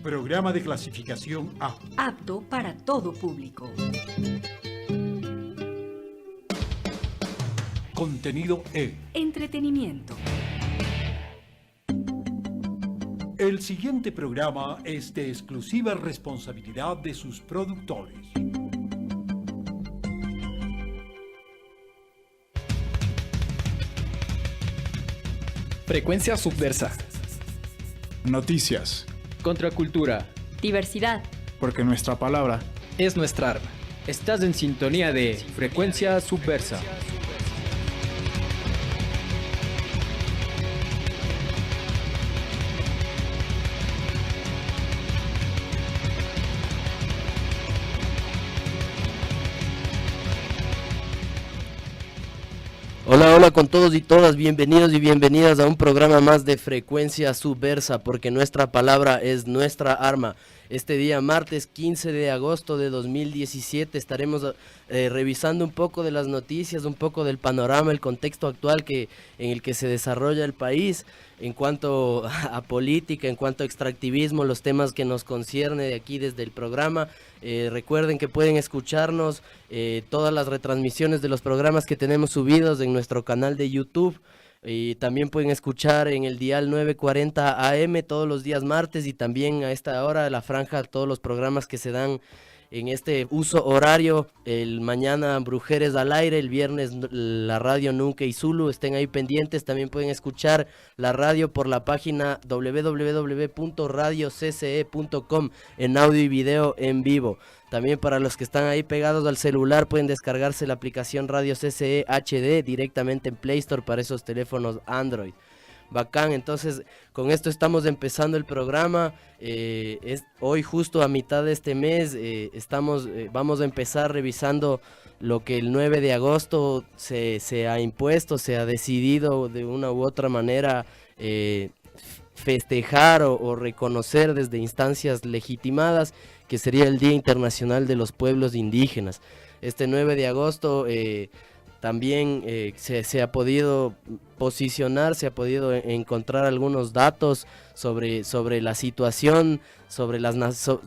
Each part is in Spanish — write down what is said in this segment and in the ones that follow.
Programa de clasificación A. Apto para todo público. Contenido E. Entretenimiento. El siguiente programa es de exclusiva responsabilidad de sus productores. Frecuencia subversa. Noticias. Contracultura. Diversidad. Porque nuestra palabra Es nuestra arma. Estás en sintonía de Frecuencia Subversa. Hola con todos y todas, bienvenidos y bienvenidas a un programa más de Frecuencia Subversa, porque nuestra palabra es nuestra arma. Este día, martes 15 de agosto de 2017, estaremos revisando un poco de las noticias, un poco del panorama, el contexto actual en el que se desarrolla el país, en cuanto a política, en cuanto a extractivismo, los temas que nos concierne de aquí desde el programa. Recuerden que pueden escucharnos todas las retransmisiones de los programas que tenemos subidos en nuestro canal de YouTube. Y también pueden escuchar en el dial 940 AM todos los días martes, y también a esta hora de la franja todos los programas que se dan en este uso horario. El mañana Brujeres al aire, el viernes la radio Nunca y Zulu, estén ahí pendientes. También pueden escuchar la radio por la página www.radiocce.com en audio y video en vivo. También para los que están ahí pegados al celular, pueden descargarse la aplicación Radio CCE HD directamente en Play Store para esos teléfonos Android. Bacán, entonces con esto estamos empezando el programa. Hoy justo a mitad de este mes vamos a empezar revisando lo que el 9 de agosto se ha impuesto, se ha decidido de una u otra manera festejar o reconocer desde instancias legitimadas, que sería el Día Internacional de los Pueblos Indígenas. Este 9 de agosto también se ha podido posicionar, se ha podido encontrar algunos datos sobre la situación,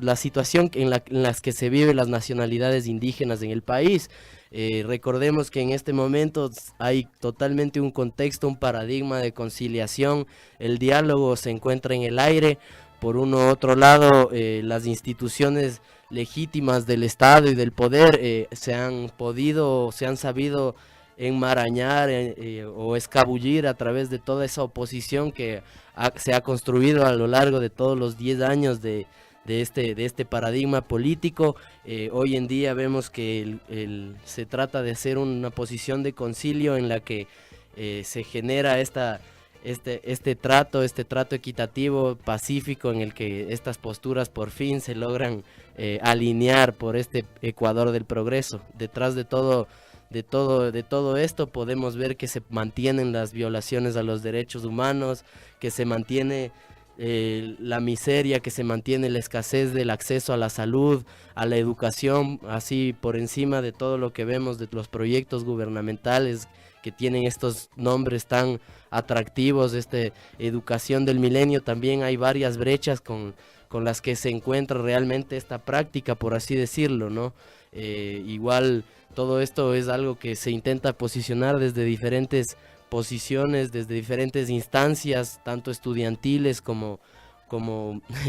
la situación en las que se viven las nacionalidades indígenas en el país. Recordemos que en este momento hay totalmente un contexto, un paradigma de conciliación. El diálogo se encuentra en el aire. Por otro lado, las instituciones legítimas del Estado y del poder se han sabido enmarañar o escabullir a través de toda esa oposición que se ha construido a lo largo de todos los 10 años de este paradigma político. Hoy en día vemos que se trata de hacer una posición de concilio en la que se genera este trato equitativo, pacífico, en el que estas posturas por fin se logran alinear por este Ecuador del progreso. Detrás de todo esto podemos ver que se mantienen las violaciones a los derechos humanos, que se mantiene la miseria, que se mantiene la escasez del acceso a la salud, a la educación, así por encima de todo lo que vemos de los proyectos gubernamentales que tienen estos nombres tan atractivos, educación del milenio. También hay varias brechas con las que se encuentra realmente esta práctica, por así decirlo, ¿no? Igual todo esto es algo que se intenta posicionar desde diferentes posiciones, desde diferentes instancias, tanto estudiantiles como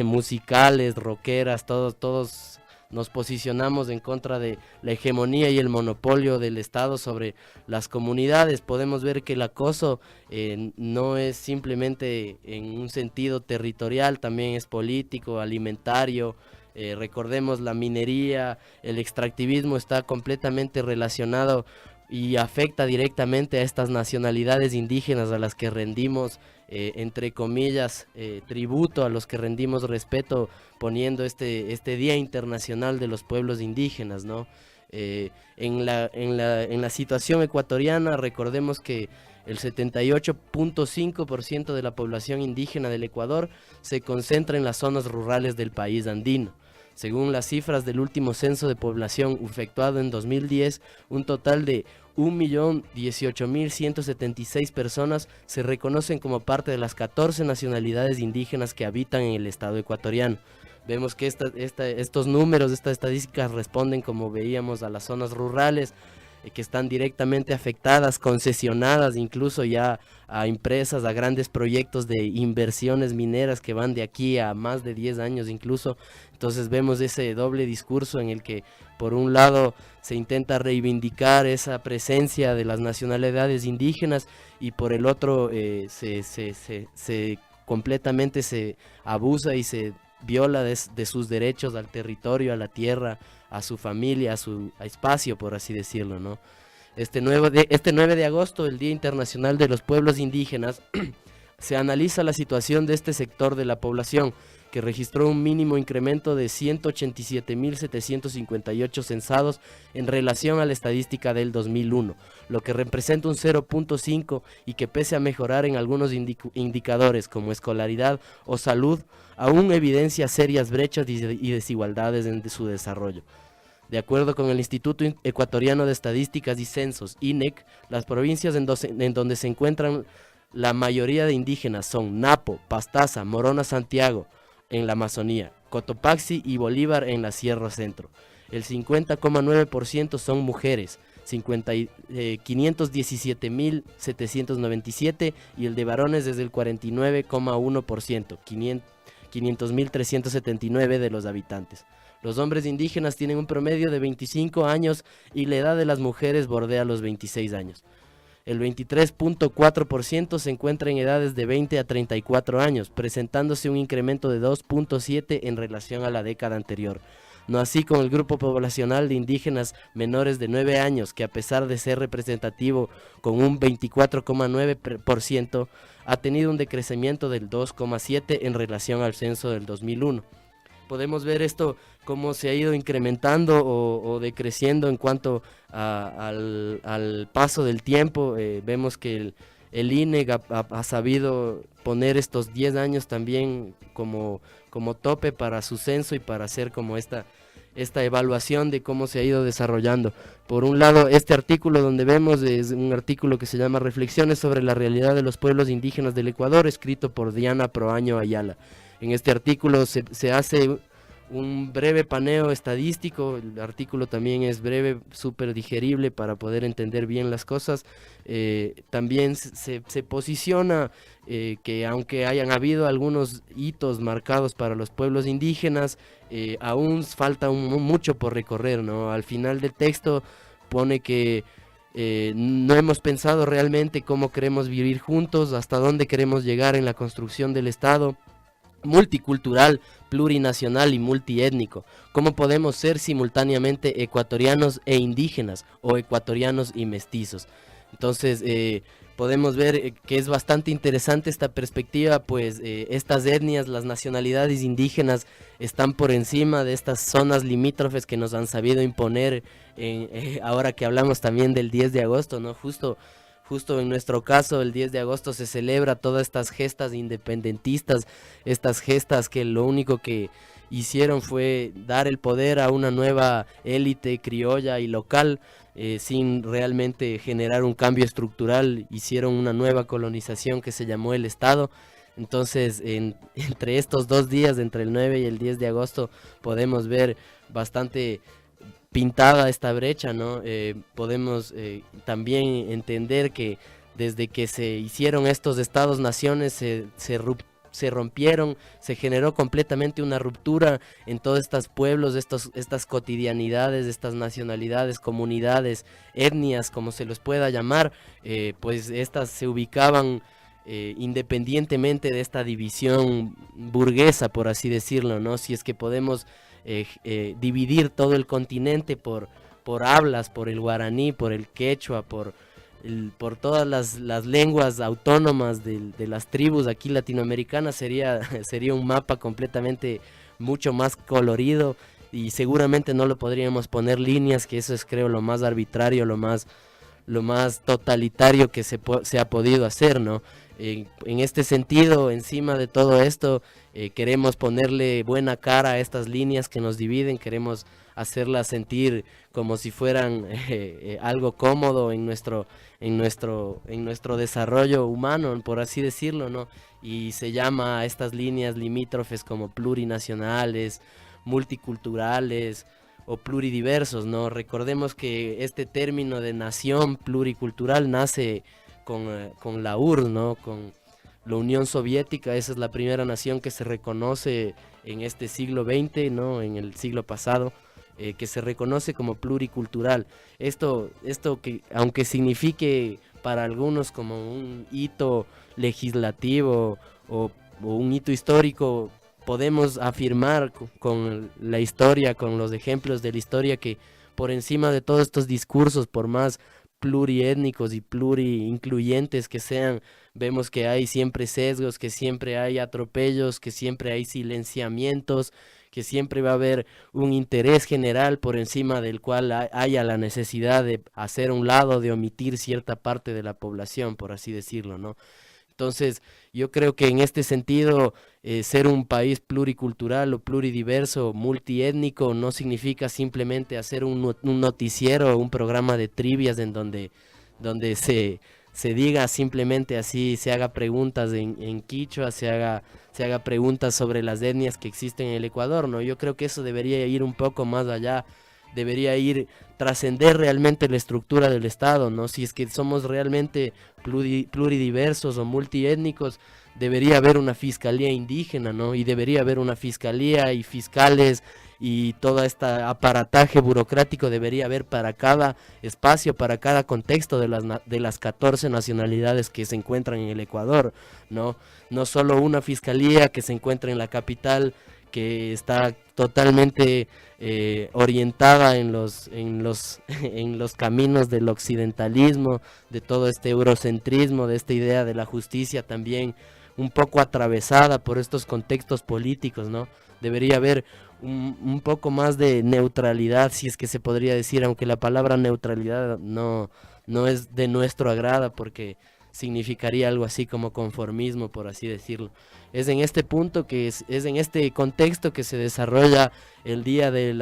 musicales, rockeras. Todos nos posicionamos en contra de la hegemonía y el monopolio del Estado sobre las comunidades. Podemos ver que el acoso no es simplemente en un sentido territorial, también es político, alimentario. Recordemos la minería, el extractivismo está completamente relacionado y afecta directamente a estas nacionalidades indígenas a las que rendimos, entre comillas, tributo, a los que rendimos respeto, poniendo este Día Internacional de los Pueblos Indígenas, ¿no? En la situación ecuatoriana, recordemos que el 78.5% de la población indígena del Ecuador se concentra en las zonas rurales del país andino. Según las cifras del último censo de población efectuado en 2010, un total de 1.018.176 personas se reconocen como parte de las 14 nacionalidades indígenas que habitan en el estado ecuatoriano. Vemos que estos números, estas estadísticas responden, como veíamos, a las zonas rurales que están directamente afectadas, concesionadas incluso ya a empresas, a grandes proyectos de inversiones mineras que van de aquí a más de 10 años incluso. Entonces vemos ese doble discurso en el que por un lado se intenta reivindicar esa presencia de las nacionalidades indígenas y por el otro completamente se abusa y se viola de sus derechos al territorio, a la tierra, a su familia, a su espacio, por así decirlo, ¿no? Este 9 de agosto, el Día Internacional de los Pueblos Indígenas, se analiza la situación de este sector de la población, que registró un mínimo incremento de 187.758 censados en relación a la estadística del 2001, lo que representa un 0.5 y que pese a mejorar en algunos indicadores como escolaridad o salud, aún evidencia serias brechas y desigualdades en su desarrollo. De acuerdo con el Instituto Ecuatoriano de Estadísticas y Censos, INEC, las provincias en donde se encuentran la mayoría de indígenas son Napo, Pastaza, Morona, Santiago, en la Amazonía, Cotopaxi y Bolívar en la Sierra Centro. El 50,9% son mujeres, 517.797 y el de varones es del 49,1%, 500.379 de los habitantes. Los hombres indígenas tienen un promedio de 25 años y la edad de las mujeres bordea los 26 años. El 23.4% se encuentra en edades de 20 a 34 años, presentándose un incremento de 2.7 en relación a la década anterior. No así con el grupo poblacional de indígenas menores de 9 años, que a pesar de ser representativo con un 24,9%, ha tenido un decrecimiento del 2,7 en relación al censo del 2001. Podemos ver esto cómo se ha ido incrementando o decreciendo en cuanto al paso del tiempo. Vemos que el INEC ha sabido poner estos 10 años también como tope para su censo y para hacer como esta evaluación de cómo se ha ido desarrollando. Por un lado, este artículo donde vemos es un artículo que se llama Reflexiones sobre la realidad de los pueblos indígenas del Ecuador, escrito por Diana Proaño Ayala. En este artículo se hace un breve paneo estadístico. El artículo también es breve, súper digerible para poder entender bien las cosas. También se posiciona que aunque hayan habido algunos hitos marcados para los pueblos indígenas, aún falta mucho por recorrer, ¿no? Al final del texto pone que no hemos pensado realmente cómo queremos vivir juntos, hasta dónde queremos llegar en la construcción del Estado multicultural, plurinacional y multiétnico. ¿Cómo podemos ser simultáneamente ecuatorianos e indígenas o ecuatorianos y mestizos? Entonces podemos ver que es bastante interesante esta perspectiva, pues estas etnias, las nacionalidades indígenas están por encima de estas zonas limítrofes que nos han sabido imponer, ahora que hablamos también del 10 de agosto, ¿no? Justo en nuestro caso, el 10 de agosto se celebra todas estas gestas independentistas, estas gestas que lo único que hicieron fue dar el poder a una nueva élite criolla y local, sin realmente generar un cambio estructural. Hicieron una nueva colonización que se llamó el Estado. Entonces, entre estos 2 días, entre el 9 y el 10 de agosto, podemos ver bastante pintada esta brecha, ¿no? Podemos también entender que desde que se hicieron estos estados-naciones se rompieron, se generó completamente una ruptura en todos estos pueblos, estas cotidianidades, estas nacionalidades, comunidades, etnias, como se los pueda llamar, pues estas se ubicaban independientemente de esta división burguesa, por así decirlo, ¿no? Si es que podemos dividir todo el continente por hablas, por el guaraní, por el quechua, por todas las lenguas autónomas de las tribus aquí latinoamericanas, sería un mapa completamente mucho más colorido, y seguramente no lo podríamos poner líneas, que eso es, creo, lo más arbitrario, lo más totalitario que se ha podido hacer, ¿no? En este sentido, encima de todo esto, queremos ponerle buena cara a estas líneas que nos dividen, queremos hacerlas sentir como si fueran algo cómodo en nuestro desarrollo humano, por así decirlo, ¿no? Y se llama a estas líneas limítrofes como plurinacionales, multiculturales o pluridiversos, ¿no? Recordemos que este término de nación pluricultural nace con la URSS, ¿no? Con la Unión Soviética. Esa es la primera nación que se reconoce en este siglo XX, ¿no? En el siglo pasado, que se reconoce como pluricultural. Esto que, aunque signifique para algunos como un hito legislativo o un hito histórico, podemos afirmar con la historia, con los ejemplos de la historia, que por encima de todos estos discursos, por más pluriétnicos y pluriincluyentes que sean, vemos que hay siempre sesgos, que siempre hay atropellos, que siempre hay silenciamientos, que siempre va a haber un interés general por encima del cual haya la necesidad de hacer un lado, de omitir cierta parte de la población, por así decirlo, ¿no? Entonces, yo creo que en este sentido, ser un país pluricultural o pluridiverso, multiétnico, no significa simplemente hacer un noticiero o un programa de trivias en donde se diga simplemente así, se haga preguntas en quichua, se haga preguntas sobre las etnias que existen en el Ecuador, ¿no? Yo creo que eso debería ir un poco más allá, debería trascender realmente la estructura del Estado, ¿no? Si es que somos realmente pluridiversos o multiétnicos, debería haber una fiscalía indígena, ¿no? Y debería haber una fiscalía y fiscales y todo este aparataje burocrático debería haber para cada espacio, para cada contexto de las 14 nacionalidades que se encuentran en el Ecuador, ¿no? No solo una fiscalía que se encuentra en la capital, que está totalmente orientada en los caminos del occidentalismo, de todo este eurocentrismo, de esta idea de la justicia también un poco atravesada por estos contextos políticos, ¿no? Debería haber un poco más de neutralidad, si es que se podría decir, aunque la palabra neutralidad no es de nuestro agrado, porque significaría algo así como conformismo, por así decirlo. Es en este punto es en este contexto que se desarrolla el Día de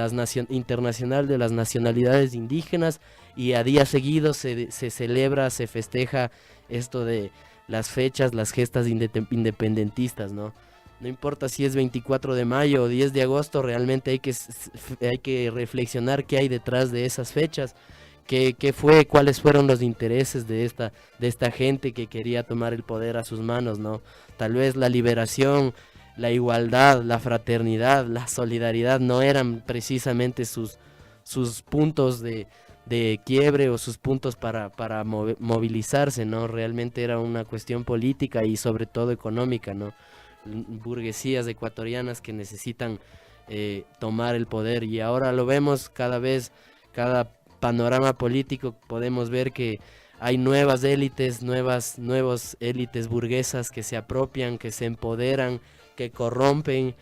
Internacional de las Nacionalidades Indígenas, y a día seguido se celebra, se festeja esto de las fechas, las gestas independentistas, ¿no? No importa si es 24 de mayo o 10 de agosto, realmente hay que reflexionar qué hay detrás de esas fechas. Cuáles fueron los intereses de esta gente que quería tomar el poder a sus manos, ¿no? Tal vez la liberación, la igualdad, la fraternidad, la solidaridad no eran precisamente sus puntos de quiebre o sus puntos para movilizarse, ¿no? Realmente era una cuestión política y sobre todo económica, ¿no? Burguesías ecuatorianas que necesitan tomar el poder, y ahora lo vemos cada panorama político podemos ver que hay nuevas élites, nuevas élites burguesas que se apropian, que se empoderan, que corrompen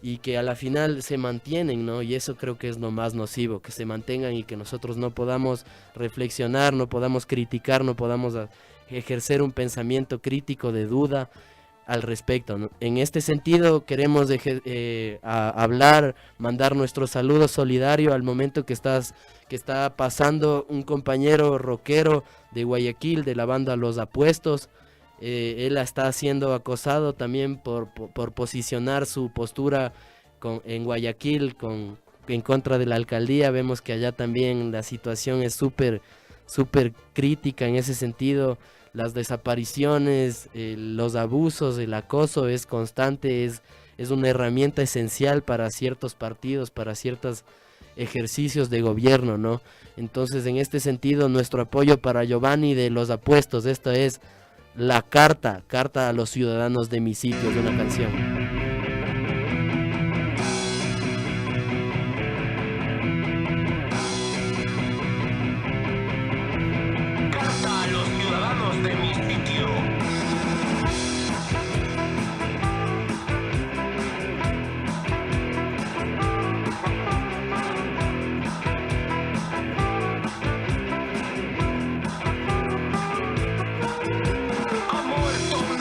y que a la final se mantienen, ¿no? Y eso creo que es lo más nocivo, que se mantengan y que nosotros no podamos reflexionar, no podamos criticar, no podamos ejercer un pensamiento crítico de duda al respecto, ¿no? En este sentido queremos mandar nuestro saludo solidario al momento que está pasando un compañero rockero de Guayaquil, de la banda Los Apuestos. Él está siendo acosado también por posicionar su postura en Guayaquil en contra de la alcaldía. Vemos que allá también la situación es súper crítica en ese sentido. Las desapariciones, los abusos, el acoso es constante, es una herramienta esencial para ciertos partidos, para ciertos ejercicios de gobierno, ¿no? Entonces, en este sentido, nuestro apoyo para Giovanni de Los Apuestos. Esta es la carta a los ciudadanos de mi sitio, de una canción. Ha muerto un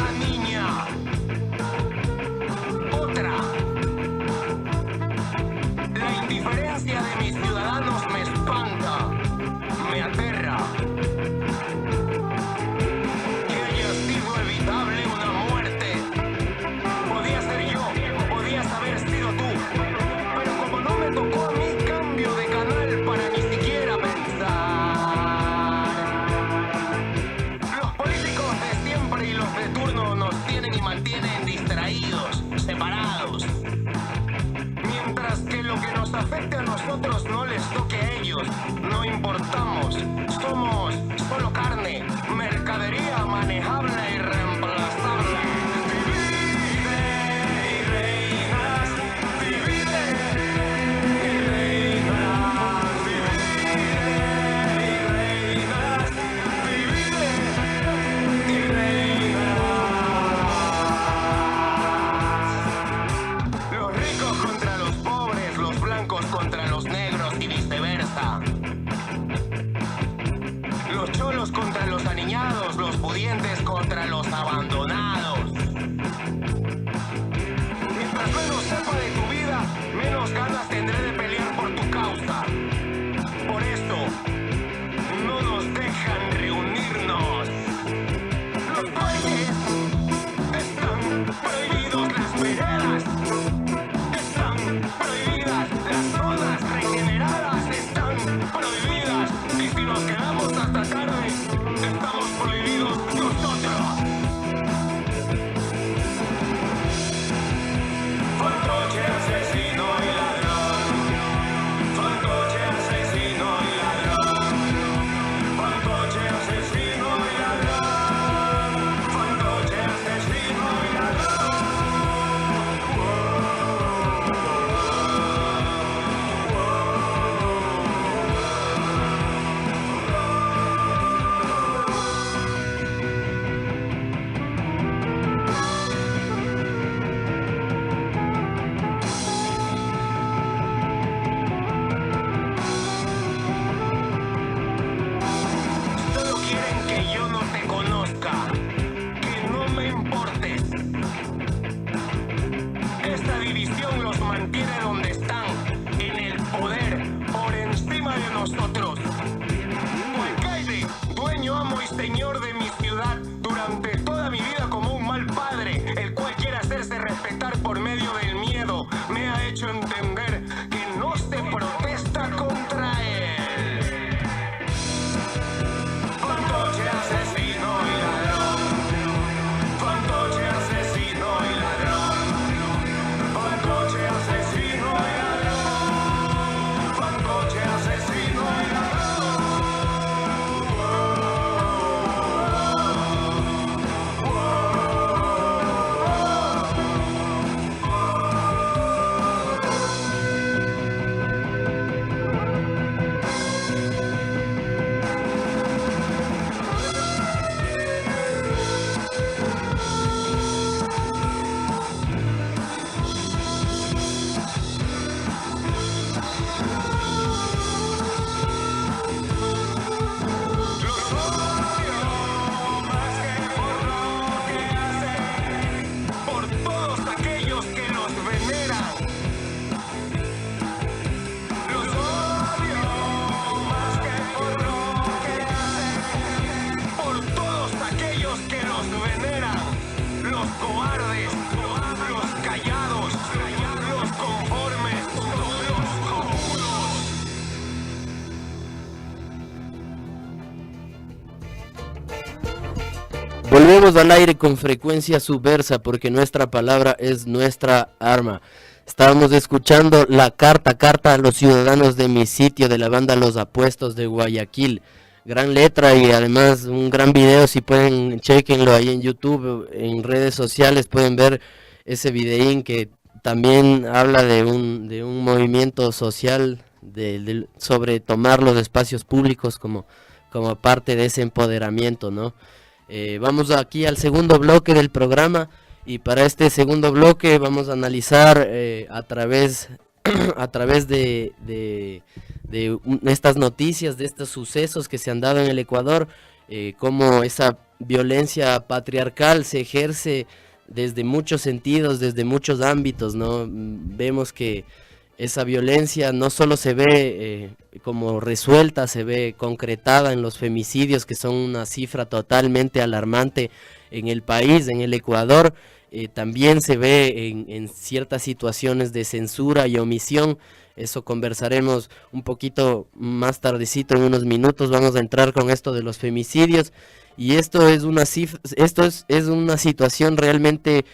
afecte a nosotros no les toque a ellos. No importamos, somos solo carne, mercadería manejable y reemplazable. Divide y reinas, divide y reinas, divide y reinas, divide y reinas. Los ricos contra los pobres, los blancos contra los negros y viceversa. Los cholos contra los aniñados, los pudientes contra los abandonados. Mientras menos sepa de tu vida, menos ganas tendré de pelear por tu causa. Por eso, no nos dejan reunirnos. Los parques están prohibidos, las veredas están prohibidas, las zonas regeneradas están prohibidas. Y si nos quedamos hasta tarde, estamos prohibidos nosotros. Fantoche, asesino y ladrón. Fantoche, asesino y ladrón. Fantoche, asesino y ladrón. Fantoche, asesino y ladrón. Solo quieren que yo no te conozca, que no me importes. Esta división los mantiene donde están, en el poder, por encima de nosotros. Alcaide, dueño, amo y señor de mi ciudad, durante toda mi vida como un mal padre, el cual quiere hacerse respetar por medio del miedo, me ha hecho entender que no se protesta contra él. Fantoche, asesino y ladrón. Fantoche, asesino y ladrón. Fantoche, asesino y ladrón. Fantoche, asesino y ladrón. Los odio más que por lo que hacen, por todos aquellos que los veneran. Los odio más que por lo que hacen, por todos aquellos que los veneran. Los cobardes, los callados, los conformes, los cojudos. Volvemos al aire con frecuencia subversa porque nuestra palabra es nuestra arma. Estábamos escuchando la carta a los ciudadanos de mi sitio de la banda Los Apuestos de Guayaquil. Gran letra y además un gran video, si pueden, chequenlo ahí en YouTube, en redes sociales pueden ver ese videín que también habla de un movimiento social sobre tomar los espacios públicos como parte de ese empoderamiento, ¿no? Vamos aquí al segundo bloque del programa y para este segundo bloque vamos a analizar a través de estas noticias, de estos sucesos que se han dado en el Ecuador, cómo esa violencia patriarcal se ejerce desde muchos sentidos, desde muchos ámbitos, ¿no? Vemos que esa violencia no solo se ve como resuelta, se ve concretada en los femicidios, que son una cifra totalmente alarmante en el país, en el Ecuador. También se ve en ciertas situaciones de censura y omisión. Eso conversaremos un poquito más tardecito, en unos minutos. Vamos a entrar con esto de los femicidios. Y esto es una situación realmente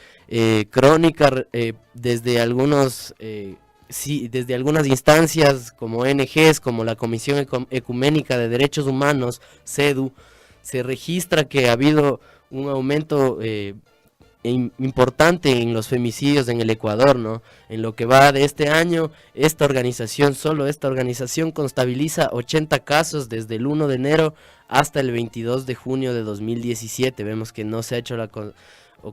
crónica desde algunos sí, desde algunas instancias como ONGs, como la Comisión Ecuménica de Derechos Humanos, CEDU, se registra que ha habido un aumento importante en los femicidios en el Ecuador, ¿no? En lo que va de este año, solo esta organización contabiliza 80 casos desde el 1 de enero hasta el 22 de junio de 2017. Vemos que no se ha hecho la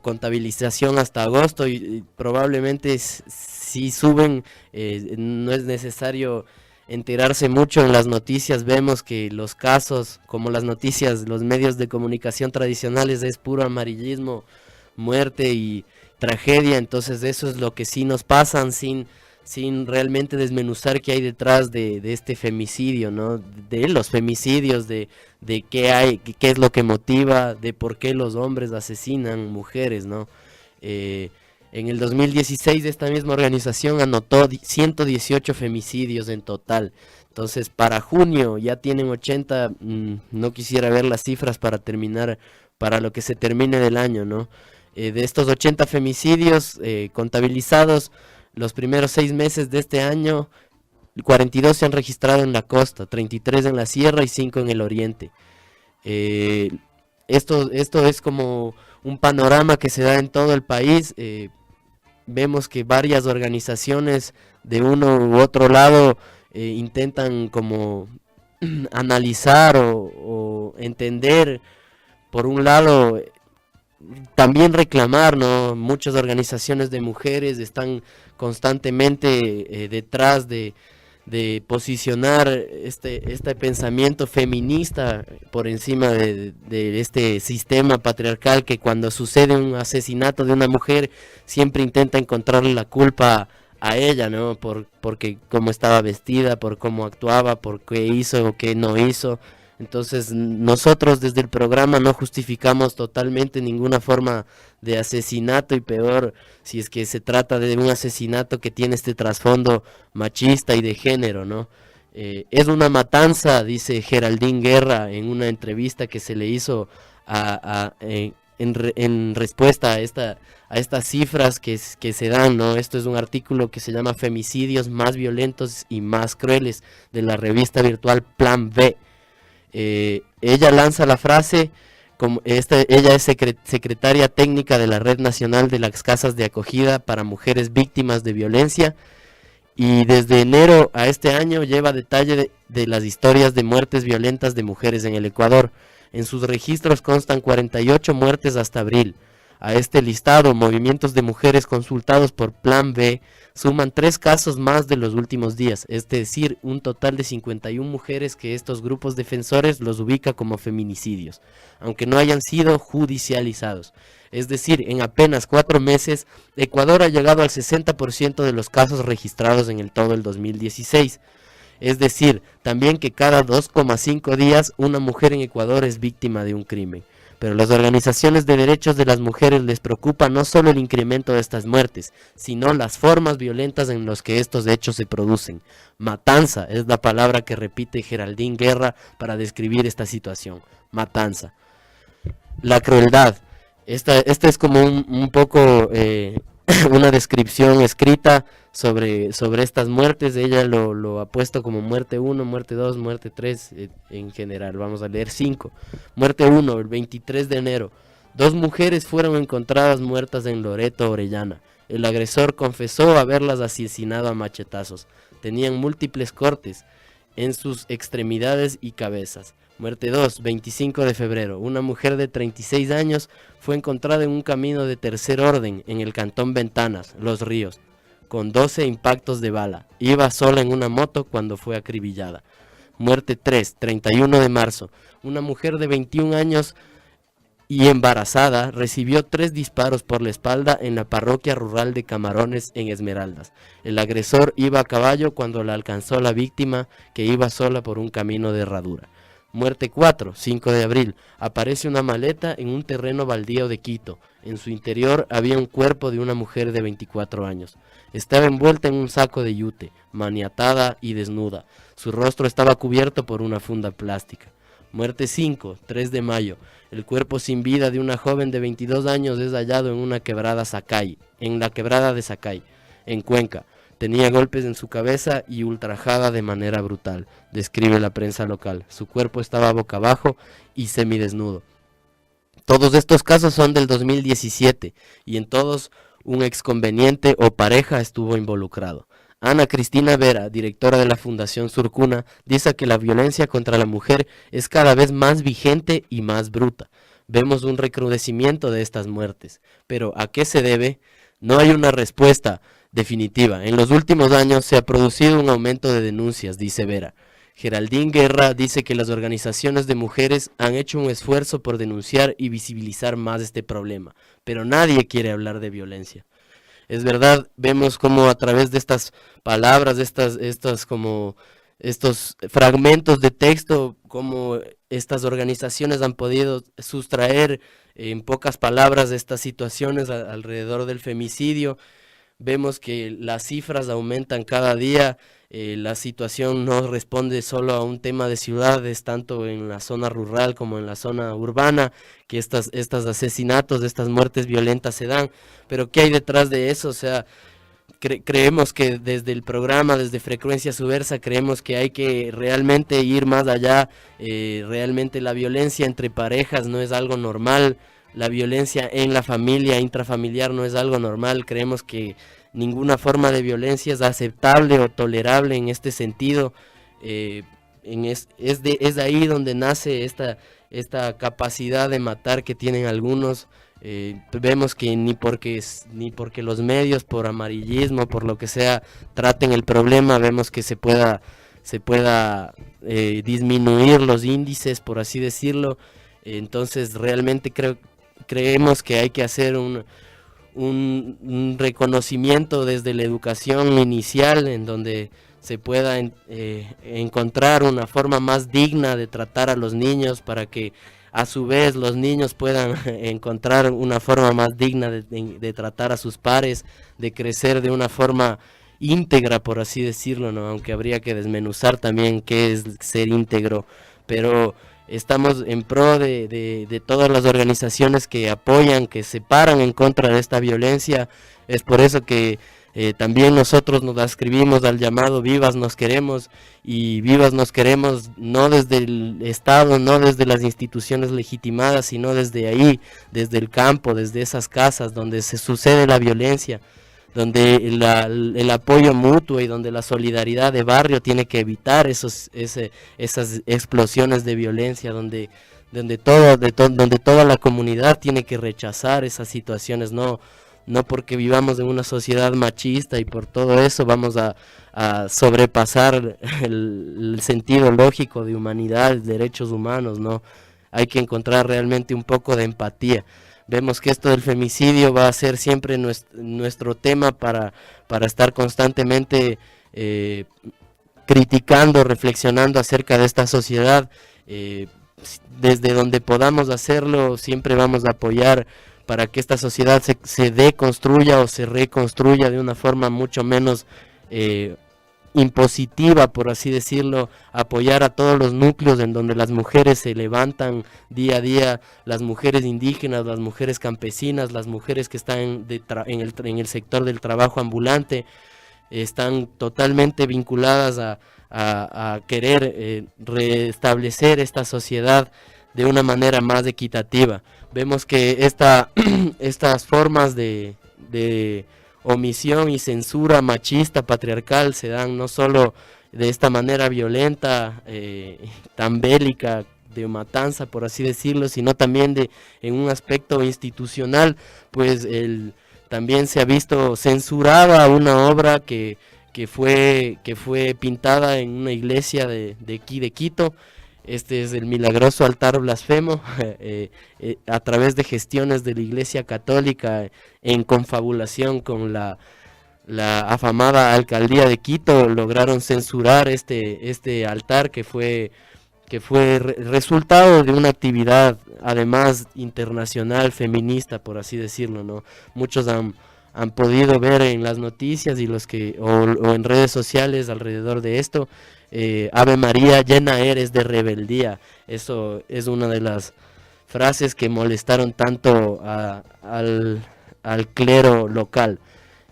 contabilización hasta agosto y probablemente si suben, no es necesario enterarse mucho en las noticias. Vemos que los casos, como las noticias, los medios de comunicación tradicionales, es puro amarillismo, muerte y tragedia. Entonces eso es lo que sí nos pasan sin realmente desmenuzar qué hay detrás de este femicidio, ¿no? De los femicidios, de qué hay, qué es lo que motiva, de por qué los hombres asesinan mujeres, ¿no? En el 2016 esta misma organización anotó 118 femicidios en total. Entonces para junio ya tienen 80, no quisiera ver las cifras para terminar, para lo que se termine del año, ¿no? De estos 80 femicidios contabilizados, los primeros 6 meses de este año, 42 se han registrado en la costa, 33 en la sierra y 5 en el oriente. Esto es como un panorama que se da en todo el país. Vemos que varias organizaciones de uno u otro lado intentan como analizar o entender, por un lado, también reclamar, ¿no? Muchas organizaciones de mujeres están constantemente detrás de posicionar este pensamiento feminista por encima de este sistema patriarcal, que cuando sucede un asesinato de una mujer siempre intenta encontrarle la culpa a ella, ¿no? Porque cómo estaba vestida, por cómo actuaba, por qué hizo o qué no hizo. Entonces nosotros desde el programa no justificamos totalmente ninguna forma de asesinato, y peor si es que se trata de un asesinato que tiene este trasfondo machista y de género, ¿no? Es una matanza, dice Geraldine Guerra en una entrevista que se le hizo en respuesta a estas cifras que se dan, ¿no? Esto es un artículo que se llama Femicidios más violentos y más crueles, de la revista virtual Plan B. Ella lanza la frase, ella es secretaria técnica de la Red Nacional de las Casas de Acogida para Mujeres Víctimas de Violencia, y desde enero a este año lleva detalle de las historias de muertes violentas de mujeres en el Ecuador. En sus registros constan 48 muertes hasta abril. A este listado, movimientos de mujeres consultados por Plan B suman 3 casos más de los últimos días, es decir, un total de 51 mujeres que estos grupos defensores los ubica como feminicidios, aunque no hayan sido judicializados. Es decir, en apenas 4 meses, Ecuador ha llegado al 60% de los casos registrados en todo el 2016. Es decir, también que cada 2,5 días una mujer en Ecuador es víctima de un crimen. Pero las organizaciones de derechos de las mujeres les preocupa no solo el incremento de estas muertes, sino las formas violentas en las que estos hechos se producen. Matanza es la palabra que repite Geraldine Guerra para describir esta situación. Matanza. La crueldad. Esta es como un poco una descripción escrita sobre estas muertes. Ella lo ha puesto como muerte 1, muerte 2, muerte 3 en general. Vamos a leer 5. Muerte 1, el 23 de enero. 2 mujeres fueron encontradas muertas en Loreto, Orellana. El agresor confesó haberlas asesinado a machetazos. Tenían múltiples cortes en sus extremidades y cabezas. Muerte 2, 25 de febrero. Una mujer de 36 años fue encontrada en un camino de tercer orden en el cantón Ventanas, Los Ríos, con 12 impactos de bala. Iba sola en una moto cuando fue acribillada. Muerte 3, 31 de marzo. Una mujer de 21 años y embarazada recibió 3 disparos por la espalda en la parroquia rural de Camarones, en Esmeraldas. El agresor iba a caballo cuando la alcanzó la víctima, que iba sola por un camino de herradura. Muerte 4, 5 de abril. Aparece una maleta en un terreno baldío de Quito. En su interior había un cuerpo de una mujer de 24 años. Estaba envuelta en un saco de yute, maniatada y desnuda. Su rostro estaba cubierto por una funda plástica. Muerte 5, 3 de mayo. El cuerpo sin vida de una joven de 22 años es hallado en una quebrada de Sacay, en Cuenca. tenía golpes en su cabeza y ultrajada de manera brutal, describe la prensa local. Su cuerpo estaba boca abajo y semidesnudo. Todos estos casos son del 2017 y en todos un exconveniente o pareja estuvo involucrado. Ana Cristina Vera, directora de la Fundación Surcuna, dice que la violencia contra la mujer es cada vez más vigente y más bruta. Vemos un recrudecimiento de estas muertes, pero ¿a qué se debe? No hay una respuesta definitiva. En los últimos años se ha producido un aumento de denuncias, dice Vera. Geraldine Guerra dice que las organizaciones de mujeres han hecho un esfuerzo por denunciar y visibilizar más este problema, pero nadie quiere hablar de violencia. Es verdad, vemos como a través de estas palabras, estos fragmentos de texto, como estas organizaciones han podido sustraer en pocas palabras estas situaciones alrededor del femicidio. Vemos que las cifras aumentan cada día, la situación no responde solo a un tema de ciudades, tanto en la zona rural como en la zona urbana, que estos asesinatos, estas muertes violentas se dan, pero ¿qué hay detrás de eso? O sea, creemos que desde el programa, desde Frecuencia Subversa, creemos que hay que realmente ir más allá, realmente la violencia entre parejas no es algo normal, la violencia en la familia, intrafamiliar no es algo normal, creemos que ninguna forma de violencia es aceptable o tolerable en este sentido. Es de ahí donde nace esta capacidad de matar que tienen algunos. Vemos que ni porque los medios, por amarillismo, por lo que sea, traten el problema, vemos que se pueda disminuir los índices, por así decirlo. Entonces realmente creemos que hay que hacer un reconocimiento desde la educación inicial, en donde se pueda encontrar una forma más digna de tratar a los niños, para que a su vez los niños puedan encontrar una forma más digna de tratar a sus pares, de crecer de una forma íntegra, por así decirlo, ¿no? Aunque habría que desmenuzar también qué es ser íntegro, pero estamos en pro de todas las organizaciones que apoyan, que se paran en contra de esta violencia. Es por eso que también nosotros nos adscribimos al llamado Vivas Nos Queremos, y Vivas Nos Queremos no desde el Estado, no desde las instituciones legitimadas, sino desde ahí, desde el campo, desde esas casas donde se sucede la violencia, donde el apoyo mutuo y donde la solidaridad de barrio tiene que evitar esas explosiones de violencia, donde toda la comunidad tiene que rechazar esas situaciones, no porque vivamos en una sociedad machista y por todo eso vamos a sobrepasar el sentido lógico de humanidad, derechos humanos, ¿no? Hay que encontrar realmente un poco de empatía. Vemos que esto del femicidio va a ser siempre nuestro tema para estar constantemente criticando, reflexionando acerca de esta sociedad. Desde donde podamos hacerlo, siempre vamos a apoyar para que esta sociedad se deconstruya o se reconstruya de una forma mucho menos impositiva, por así decirlo, apoyar a todos los núcleos en donde las mujeres se levantan día a día, las mujeres indígenas, las mujeres campesinas, las mujeres que están en el sector del trabajo ambulante, están totalmente vinculadas a querer restablecer esta sociedad de una manera más equitativa. Vemos que estas formas de omisión y censura machista, patriarcal, se dan no solo de esta manera violenta, tan bélica, de matanza, por así decirlo, sino también en un aspecto institucional, pues también se ha visto censurada una obra que fue pintada en una iglesia de aquí de Quito. Este es el milagroso altar blasfemo, a través de gestiones de la Iglesia Católica en confabulación con la afamada Alcaldía de Quito, lograron censurar este altar que fue resultado de una actividad además internacional, feminista, por así decirlo, ¿no? Muchos han podido ver en las noticias y o en redes sociales alrededor de esto. Ave María, llena eres de rebeldía. Eso es una de las frases que molestaron tanto al clero local.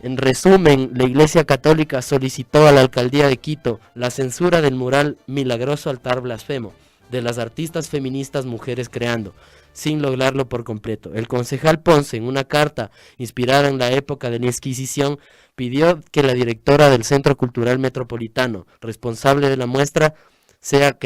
En resumen, la Iglesia Católica solicitó a la Alcaldía de Quito la censura del mural Milagroso Altar Blasfemo de las artistas feministas Mujeres Creando, sin lograrlo por completo. El concejal Ponce, en una carta inspirada en la época de la Inquisición, pidió que la directora del Centro Cultural Metropolitano, responsable de la muestra, sea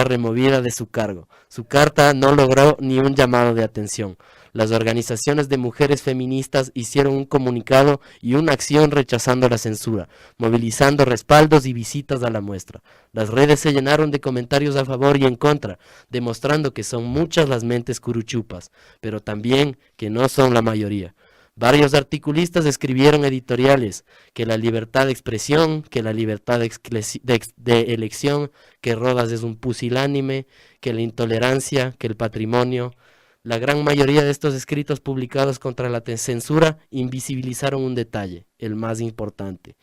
removida de su cargo. Su carta no logró ni un llamado de atención. Las organizaciones de mujeres feministas hicieron un comunicado y una acción rechazando la censura, movilizando respaldos y visitas a la muestra. Las redes se llenaron de comentarios a favor y en contra, demostrando que son muchas las mentes curuchupas, pero también que no son la mayoría. Varios articulistas escribieron editoriales que la libertad de expresión, que la libertad de elección, que Rodas es un pusilánime, que la intolerancia, que el patrimonio. La gran mayoría de estos escritos publicados contra la censura invisibilizaron un detalle, el más importante,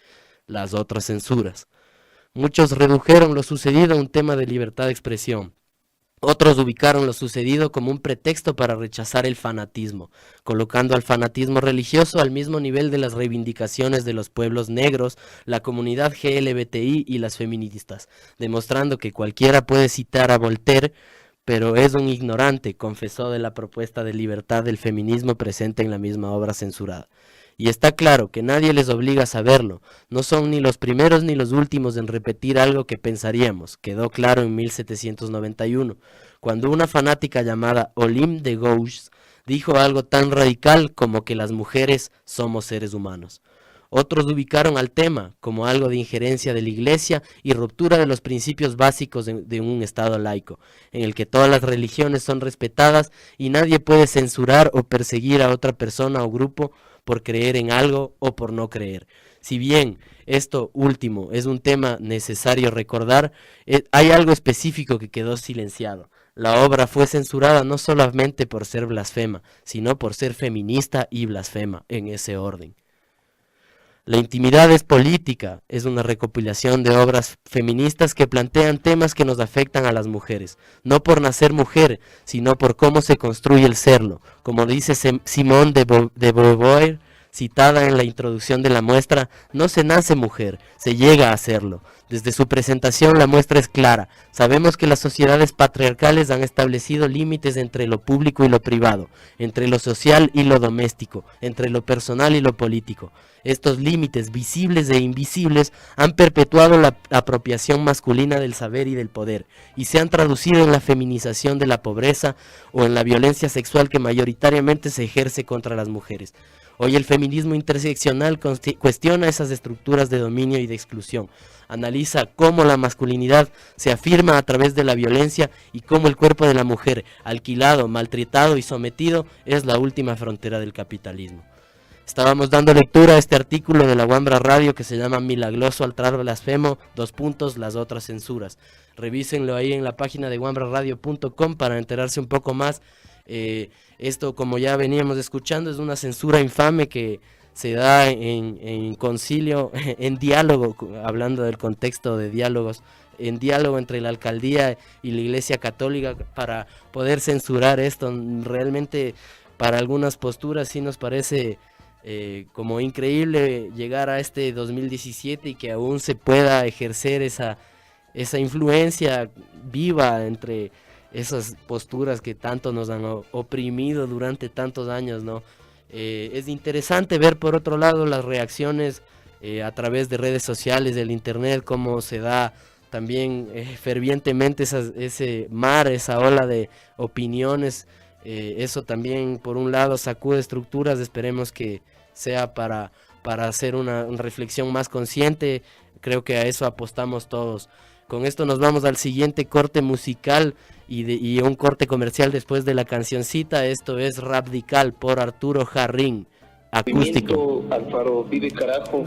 las otras censuras. Muchos redujeron lo sucedido a un tema de libertad de expresión. Otros ubicaron lo sucedido como un pretexto para rechazar el fanatismo, colocando al fanatismo religioso al mismo nivel de las reivindicaciones de los pueblos negros, la comunidad GLBTI y las feministas, demostrando que cualquiera puede citar a Voltaire, pero es un ignorante, confesó de la propuesta de libertad del feminismo presente en la misma obra censurada. Y está claro que nadie les obliga a saberlo, no son ni los primeros ni los últimos en repetir algo que pensaríamos, quedó claro en 1791, cuando una fanática llamada Olympe de Gouges dijo algo tan radical como que las mujeres somos seres humanos. Otros ubicaron al tema como algo de injerencia de la Iglesia y ruptura de los principios básicos de un Estado laico, en el que todas las religiones son respetadas y nadie puede censurar o perseguir a otra persona o grupo por creer en algo o por no creer. Si bien esto último es un tema necesario recordar, hay algo específico que quedó silenciado. La obra fue censurada no solamente por ser blasfema, sino por ser feminista y blasfema, en ese orden. La intimidad es política, es una recopilación de obras feministas que plantean temas que nos afectan a las mujeres, no por nacer mujer, sino por cómo se construye el serlo. Como dice Simone de Beauvoir, citada en la introducción de la muestra, no se nace mujer, se llega a serlo. Desde su presentación la muestra es clara. Sabemos que las sociedades patriarcales han establecido límites entre lo público y lo privado, entre lo social y lo doméstico, entre lo personal y lo político. Estos límites visibles e invisibles han perpetuado la apropiación masculina del saber y del poder, y se han traducido en la feminización de la pobreza o en la violencia sexual que mayoritariamente se ejerce contra las mujeres. Hoy el feminismo interseccional cuestiona esas estructuras de dominio y de exclusión. Analiza cómo la masculinidad se afirma a través de la violencia y cómo el cuerpo de la mujer, alquilado, maltratado y sometido, es la última frontera del capitalismo. Estábamos dando lectura a este artículo de la Wambra Radio que se llama Milagroso Altar Blasfemo, las otras censuras. Revísenlo ahí en la página de wambraradio.com para enterarse un poco más. Esto, como ya veníamos escuchando, es una censura infame que se da en concilio, en diálogo, hablando del contexto de diálogos, en diálogo entre la alcaldía y la Iglesia Católica para poder censurar esto. Realmente para algunas posturas sí nos parece como increíble llegar a este 2017 y que aún se pueda ejercer esa influencia viva entre esas posturas que tanto nos han oprimido durante tantos años, ¿no? Es interesante ver por otro lado las reacciones a través de redes sociales, del internet, cómo se da también fervientemente esa ola de opiniones. Eso también por un lado sacude estructuras, esperemos que sea para hacer una reflexión más consciente. Creo que a eso apostamos todos. Con esto nos vamos al siguiente corte musical y un corte comercial después de la cancioncita. Esto es Radical por Arturo Jarrín, acústico. El movimiento Alfaro Vive Carajo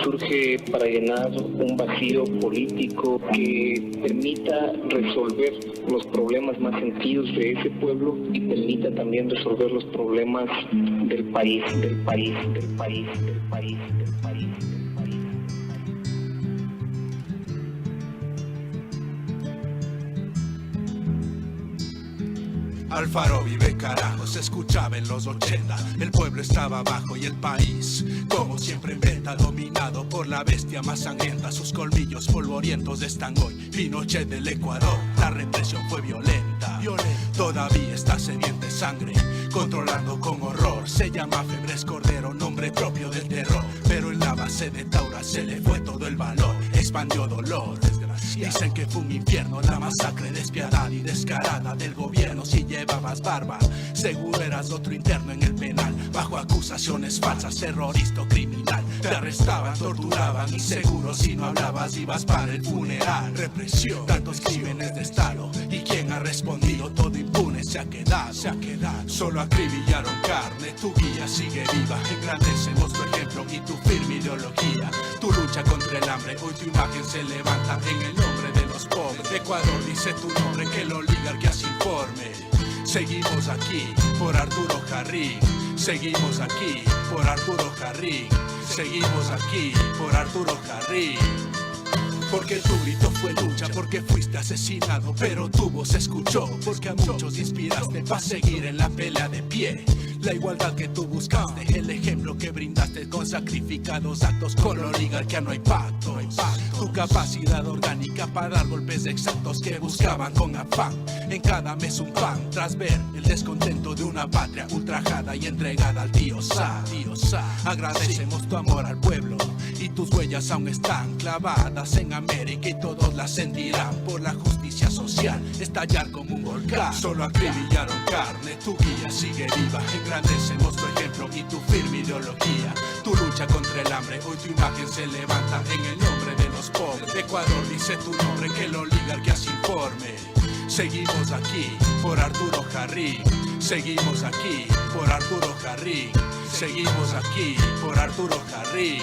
surge para llenar un vacío político que permita resolver los problemas más sentidos de ese pueblo y permita también resolver los problemas del país. Alfaro vive carajo, se escuchaba en los 80. El pueblo estaba abajo y el país, como siempre en venta, dominado por la bestia más sangrienta. Sus colmillos polvorientos están hoy, Pinochet del Ecuador. La represión fue violenta, todavía está sedienta de sangre, controlando con horror. Se llama Febres Cordero, nombre propio del terror. Pero en la base de Taura se le fue todo el valor, expandió dolor. Dicen que fue un infierno la masacre despiadada y descarada del gobierno. Si llevabas barba, seguro eras otro interno en el penal, bajo acusaciones falsas, terrorista o criminal. Te arrestaban, torturaban y seguro si no hablabas ibas para el funeral. Represión, tantos crímenes de estado, y quien ha respondido todo impune se ha quedado. Solo acribillaron carne, tu guía sigue viva. Engrandecemos tu ejemplo y tu firme ideología. Tu lucha contra el hambre, hoy tu imagen se levanta en el nombre de los pobres. Ecuador dice tu nombre, que la oligarquía se informe. Seguimos aquí por Arturo Jarrín. Seguimos aquí por Arturo Jarrín. Seguimos aquí por Arturo Jarrín. Porque tu grito fue lucha, porque fuiste asesinado, pero tu voz se escuchó, porque a muchos inspiraste para seguir en la pelea de pie. La igualdad que tú buscaste, el ejemplo que brindaste con sacrificados actos, con la oligarquía no hay pacto. Tu capacidad orgánica para dar golpes exactos que buscaban con afán. En cada mes un pan, tras ver el descontento de una patria ultrajada y entregada al tío Sa. Agradecemos tu amor al pueblo y tus huellas aún están clavadas en América y todos las sentirán por la justicia social, estallar como un volcán. Solo acribillaron carne, tu guía sigue viva. Engrandecemos tu ejemplo y tu firme ideología. Tu lucha contra el hambre, hoy tu imagen se levanta en el nombre de los pobres. Ecuador dice tu nombre, que la oligarquía se informe. Seguimos aquí por Arturo Jarrín. Seguimos aquí por Arturo Jarrín. Seguimos aquí por Arturo Jarrín.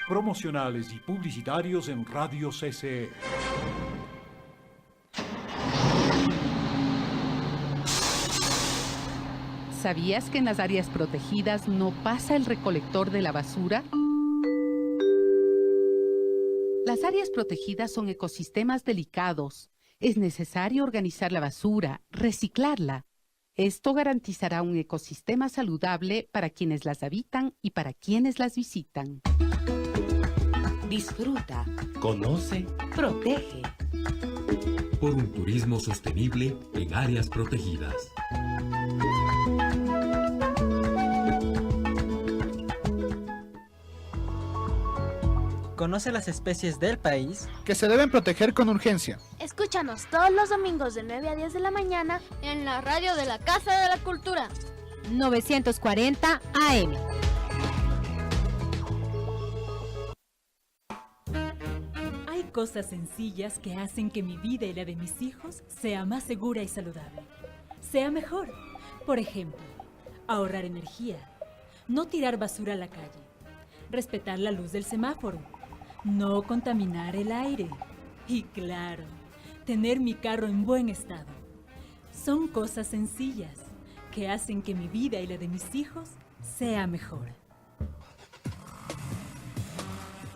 Promocionales y publicitarios en Radio CCE. ¿Sabías que en las áreas protegidas no pasa el recolector de la basura? Las áreas protegidas son ecosistemas delicados. Es necesario organizar la basura, reciclarla. Esto garantizará un ecosistema saludable para quienes las habitan y para quienes las visitan. Disfruta. Conoce. Protege. Por un turismo sostenible en áreas protegidas. Conoce las especies del país que se deben proteger con urgencia. Escúchanos todos los domingos de 9 a 10 de la mañana en la radio de la Casa de la Cultura. 940 AM. Hay cosas sencillas que hacen que mi vida y la de mis hijos sea más segura y saludable. Sea mejor. Por ejemplo, ahorrar energía, no tirar basura a la calle, respetar la luz del semáforo, no contaminar el aire y, claro, tener mi carro en buen estado. Son cosas sencillas que hacen que mi vida y la de mis hijos sea mejor.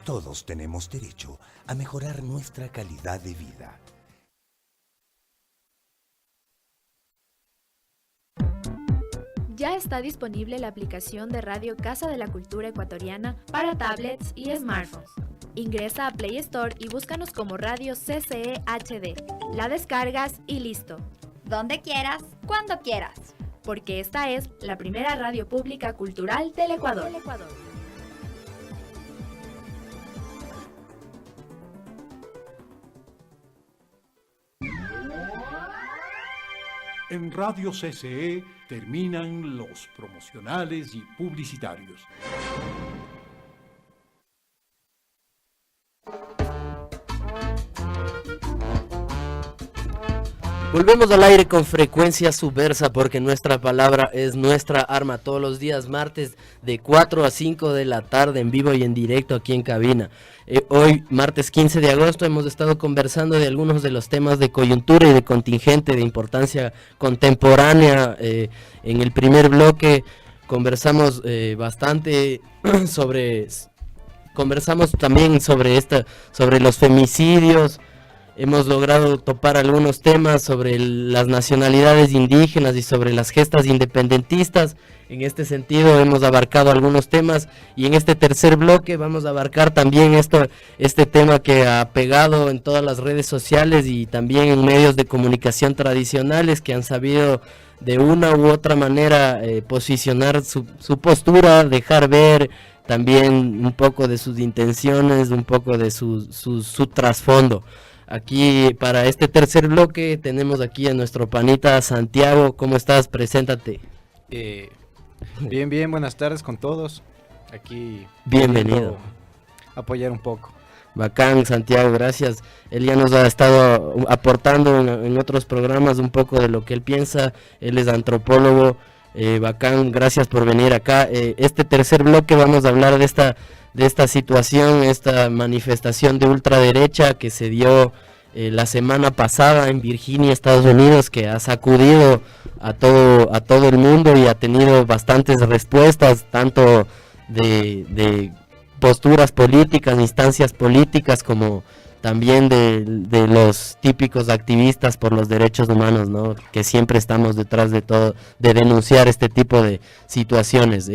Todos tenemos derecho a mejorar nuestra calidad de vida. Ya está disponible la aplicación de Radio Casa de la Cultura Ecuatoriana para tablets y smartphones. Ingresa a Play Store y búscanos como Radio CCE HD. La descargas y listo. Donde quieras, cuando quieras. Porque esta es la primera radio pública cultural del Ecuador. En Radio CCE terminan los promocionales y publicitarios. Volvemos al aire con Frecuencia Subversa, porque nuestra palabra es nuestra arma, todos los días martes de 4 a 5 de la tarde en vivo y en directo aquí en cabina. Hoy, martes 15 de agosto, hemos estado conversando de algunos de los temas de coyuntura y de contingente, de importancia contemporánea. En el primer bloque conversamos bastante conversamos también sobre los femicidios. Hemos logrado topar algunos temas sobre las nacionalidades indígenas y sobre las gestas independentistas. En este sentido hemos abarcado algunos temas, y en este tercer bloque vamos a abarcar también este tema que ha pegado en todas las redes sociales y también en medios de comunicación tradicionales, que han sabido de una u otra manera posicionar su postura, dejar ver también un poco de sus intenciones, un poco de su trasfondo. Aquí para este tercer bloque tenemos aquí a nuestro panita Santiago. ¿Cómo estás? Preséntate. Bien, buenas tardes con todos. Aquí bienvenido. Apoyar un poco. Bacán, Santiago, gracias. Él ya nos ha estado aportando en otros programas un poco de lo que él piensa. Él es antropólogo. Bacán, gracias por venir acá. Este tercer bloque vamos a hablar de esta situación, esta manifestación de ultraderecha que se dio la semana pasada en Virginia, Estados Unidos, que ha sacudido a todo el mundo y ha tenido bastantes respuestas, tanto de posturas políticas, instancias políticas, como también de los típicos activistas por los derechos humanos, ¿no? Que siempre estamos detrás de todo, de denunciar este tipo de situaciones.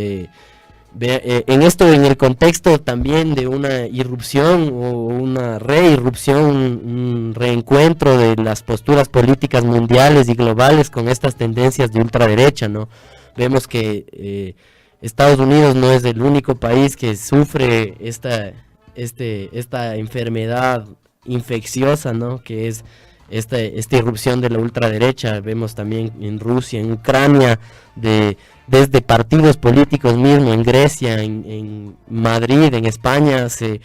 En el contexto también de una irrupción o una reirrupción, un reencuentro de las posturas políticas mundiales y globales con estas tendencias de ultraderecha, ¿no? Vemos que Estados Unidos no es el único país que sufre esta enfermedad infecciosa, ¿no? Que es esta irrupción de la ultraderecha. Vemos también en Rusia, en Ucrania, desde partidos políticos mismos, en Grecia, en Madrid, en España, se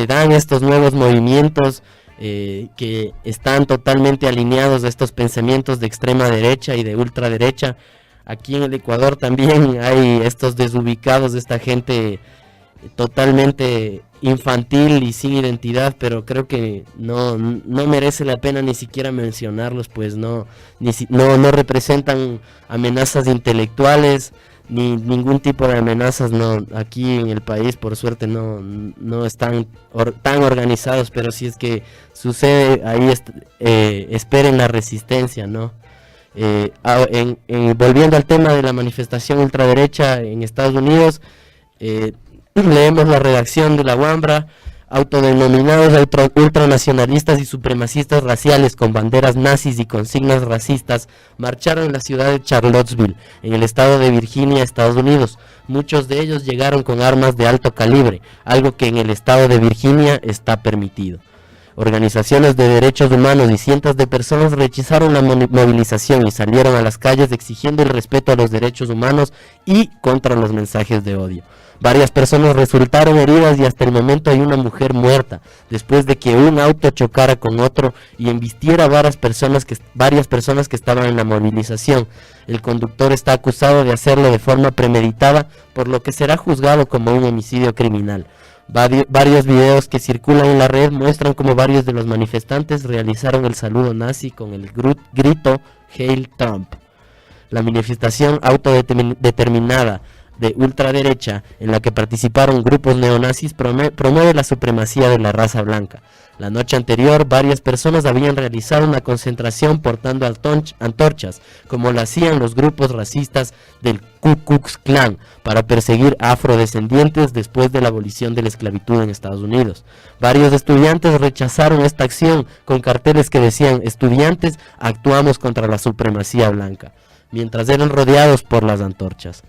dan estos nuevos movimientos que están totalmente alineados a estos pensamientos de extrema derecha y de ultraderecha. Aquí en el Ecuador también hay estos desubicados, esta gente totalmente infantil y sin identidad, pero creo que no merece la pena ni siquiera mencionarlos, pues no representan amenazas intelectuales ni ningún tipo de amenazas. No, aquí en el país por suerte no están tan organizados, pero si es que sucede ahí, esperen la resistencia, ¿no? Volviendo al tema de la manifestación ultraderecha en Estados Unidos, leemos la redacción de la Wambra. Autodenominados ultranacionalistas y supremacistas raciales con banderas nazis y consignas racistas marcharon en la ciudad de Charlottesville, en el estado de Virginia, Estados Unidos. Muchos de ellos llegaron con armas de alto calibre, algo que en el estado de Virginia está permitido. Organizaciones de derechos humanos y cientos de personas rechazaron la movilización y salieron a las calles exigiendo el respeto a los derechos humanos y contra los mensajes de odio. Varias personas resultaron heridas y hasta el momento hay una mujer muerta, después de que un auto chocara con otro y embistiera varias personas que estaban en la movilización. El conductor está acusado de hacerlo de forma premeditada, por lo que será juzgado como un homicidio criminal. Varios videos que circulan en la red muestran cómo varios de los manifestantes realizaron el saludo nazi con el grito Hail Trump. La manifestación autodeterminada de ultraderecha, en la que participaron grupos neonazis, promueve la supremacía de la raza blanca. La noche anterior, varias personas habían realizado una concentración portando antorchas, como lo hacían los grupos racistas del Ku Klux Klan, para perseguir a afrodescendientes después de la abolición de la esclavitud en Estados Unidos. Varios estudiantes rechazaron esta acción con carteles que decían: "Estudiantes, actuamos contra la supremacía blanca", mientras eran rodeados por las antorchas.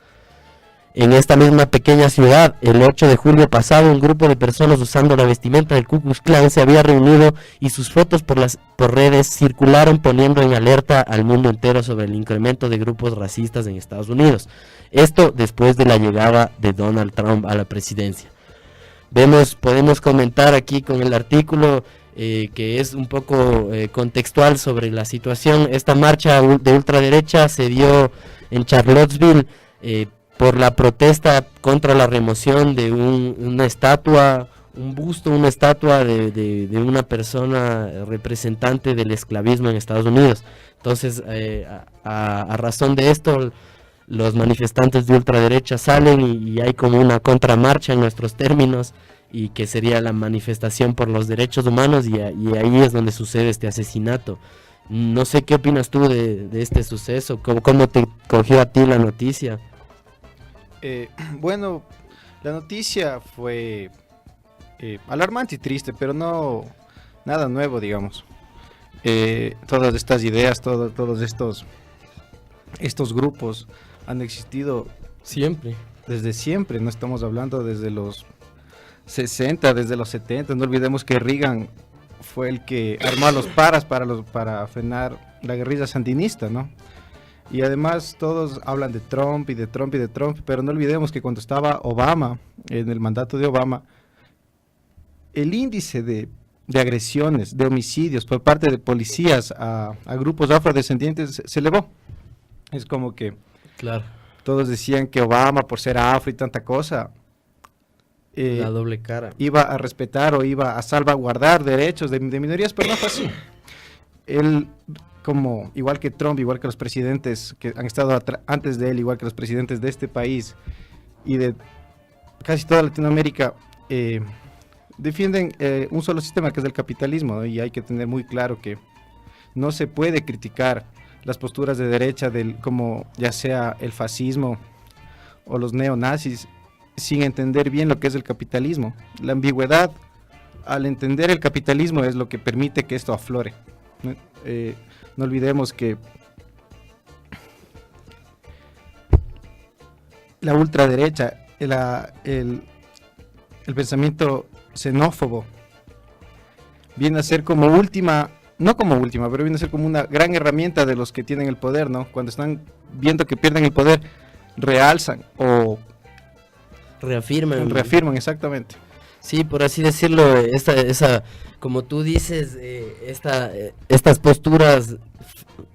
En esta misma pequeña ciudad, el 8 de julio pasado, un grupo de personas usando la vestimenta del Ku Klux Klan se había reunido y sus fotos por redes circularon, poniendo en alerta al mundo entero sobre el incremento de grupos racistas en Estados Unidos. Esto después de la llegada de Donald Trump a la presidencia. Podemos comentar aquí con el artículo que es un poco contextual sobre la situación. Esta marcha de ultraderecha se dio en Charlottesville por la protesta contra la remoción de una estatua, un busto, una estatua de una persona representante del esclavismo en Estados Unidos. Entonces, a razón de esto, los manifestantes de ultraderecha salen y hay como una contramarcha en nuestros términos, y que sería la manifestación por los derechos humanos, y ahí es donde sucede este asesinato. No sé qué opinas tú de este suceso, cómo te cogió a ti la noticia. Bueno, la noticia fue alarmante y triste, pero no nada nuevo, digamos. Todas estas ideas, todos estos grupos han existido siempre, desde siempre. No estamos hablando desde los 60, desde los 70. No olvidemos que Reagan fue el que armó a los paras para frenar la guerrilla sandinista, ¿no? Y además todos hablan de Trump y de Trump y de Trump, pero no olvidemos que cuando estaba Obama, en el mandato de Obama, el índice de agresiones, de homicidios por parte de policías a grupos afrodescendientes se elevó. Es como que claro, todos decían que Obama, por ser afro y tanta cosa, la doble cara, iba a respetar o iba a salvaguardar derechos de minorías, pero no fue así. Él, como igual que Trump, igual que los presidentes que han estado antes de él, igual que los presidentes de este país y de casi toda Latinoamérica, defienden un solo sistema, que es el capitalismo, ¿no? Y hay que tener muy claro que no se puede criticar las posturas de derecha, como ya sea el fascismo o los neonazis, sin entender bien lo que es el capitalismo. La ambigüedad al entender el capitalismo es lo que permite que esto aflore. No olvidemos que la ultraderecha, el pensamiento xenófobo, viene a ser como última, no como última, pero viene a ser como una gran herramienta de los que tienen el poder, ¿no? Cuando están viendo que pierden el poder, realzan o reafirman, exactamente. Sí, por así decirlo, esa como tú dices, estas posturas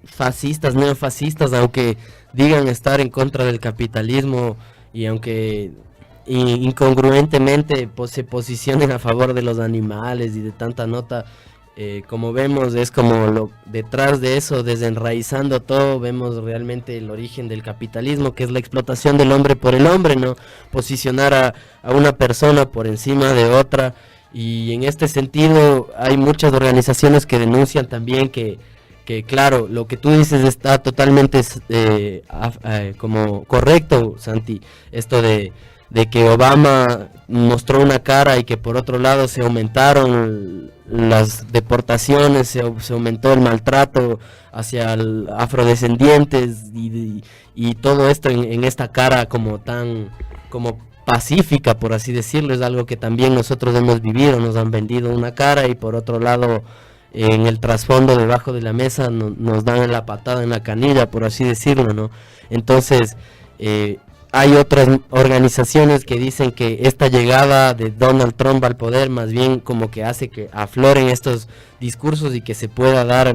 fascistas, neofascistas, aunque digan estar en contra del capitalismo y aunque incongruentemente se posicionen a favor de los animales y de tanta nota, como vemos es como detrás de eso, desenraizando todo, vemos realmente el origen del capitalismo, que es la explotación del hombre por el hombre, ¿no? Posicionar a una persona por encima de otra, y en este sentido hay muchas organizaciones que denuncian también que claro, lo que tú dices está totalmente como correcto, Santi, esto de que Obama mostró una cara y que por otro lado se aumentaron las deportaciones, se aumentó el maltrato hacia afrodescendientes y todo esto en esta cara como pacífica, por así decirlo, es algo que también nosotros hemos vivido, nos han vendido una cara y por otro lado en el trasfondo debajo de la mesa nos dan la patada en la canilla, por así decirlo, ¿no? Entonces hay otras organizaciones que dicen que esta llegada de Donald Trump al poder más bien como que hace que afloren estos discursos y que se pueda dar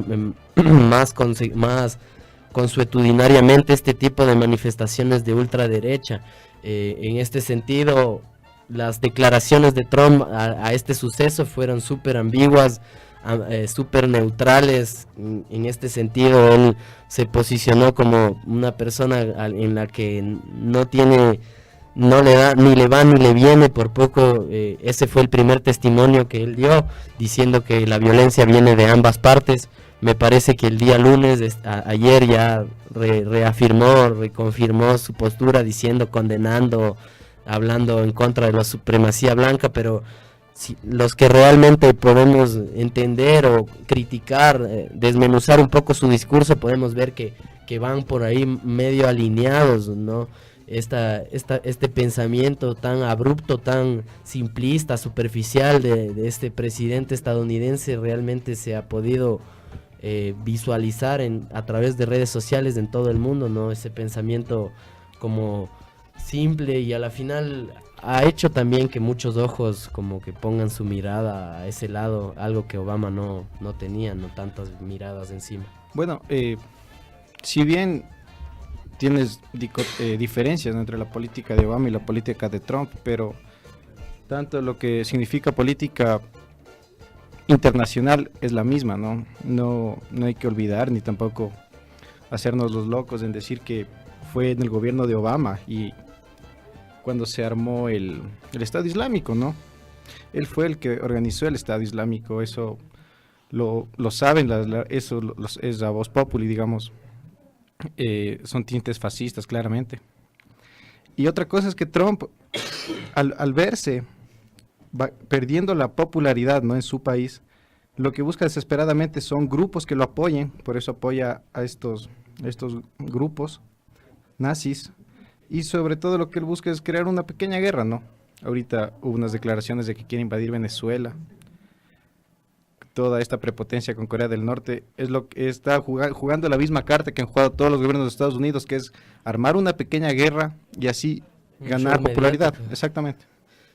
más consuetudinariamente este tipo de manifestaciones de ultraderecha. En este sentido, las declaraciones de Trump a este suceso fueron súper ambiguas, súper neutrales. En este sentido él se posicionó como una persona en la que no le da ni le va ni le viene. Por poco ese fue el primer testimonio que él dio, diciendo que la violencia viene de ambas partes. Me parece que el día lunes, ayer ya reconfirmó su postura, diciendo, condenando, hablando en contra de la supremacía blanca, pero si los que realmente podemos entender o criticar, desmenuzar un poco su discurso, podemos ver que van por ahí medio alineados, ¿no? Este pensamiento tan abrupto, tan simplista, superficial de este presidente estadounidense realmente se ha podido visualizar a través de redes sociales en todo el mundo, ¿no? Ese pensamiento como simple y a la final ha hecho también que muchos ojos como que pongan su mirada a ese lado, algo que Obama no tenía, no tantas miradas encima. Bueno, si bien tienes diferencias, ¿no?, entre la política de Obama y la política de Trump, pero tanto lo que significa política internacional es la misma, ¿no? No hay que olvidar ni tampoco hacernos los locos en decir que fue en el gobierno de Obama y cuando se armó el Estado Islámico, ¿no? Él fue el que organizó el Estado Islámico, eso lo saben, eso es la voz populi, digamos, son tintes fascistas, claramente. Y otra cosa es que Trump, al verse perdiendo la popularidad, ¿no?, en su país, lo que busca desesperadamente son grupos que lo apoyen, por eso apoya a estos grupos nazis, y sobre todo lo que él busca es crear una pequeña guerra, ¿no? Ahorita hubo unas declaraciones de que quiere invadir Venezuela. Toda esta prepotencia con Corea del Norte es lo que está jugando la misma carta que han jugado todos los gobiernos de Estados Unidos, que es armar una pequeña guerra y así ganar popularidad. Exactamente.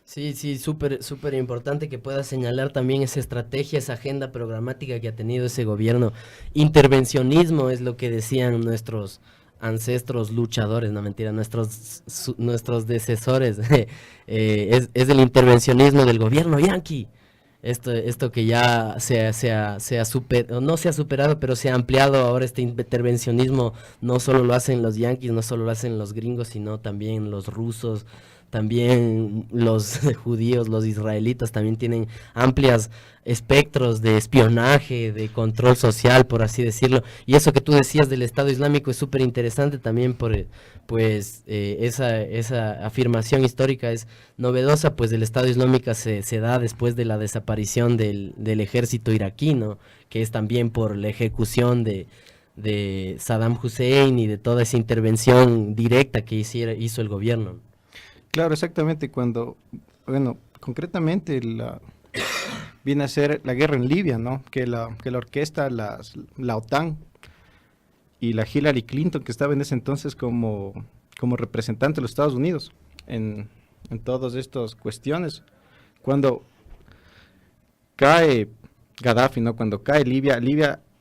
Sí, súper importante que pueda señalar también esa estrategia, esa agenda programática que ha tenido ese gobierno. Intervencionismo es lo que decían nuestros ancestros luchadores, no mentira, nuestros decesores. Es el intervencionismo del gobierno yanqui. Esto que ya no se ha superado, pero se ha ampliado ahora. Este intervencionismo no solo lo hacen los yanquis, no solo lo hacen los gringos, sino también los rusos, también los judíos, los israelitas también tienen amplios espectros de espionaje, de control social, por así decirlo. Y eso que tú decías del Estado Islámico es súper interesante también, esa afirmación histórica es novedosa, pues el Estado Islámico se da después de la desaparición del ejército iraquí, ¿no?, que es también por la ejecución de Saddam Hussein y de toda esa intervención directa que hizo el gobierno. Claro, exactamente, concretamente viene a ser la guerra en Libia, ¿no?, que la orquesta la OTAN y la Hillary Clinton, que estaba en ese entonces como representante de los Estados Unidos en todas estas cuestiones. Cuando cae Gaddafi, ¿no?, cuando cae Libia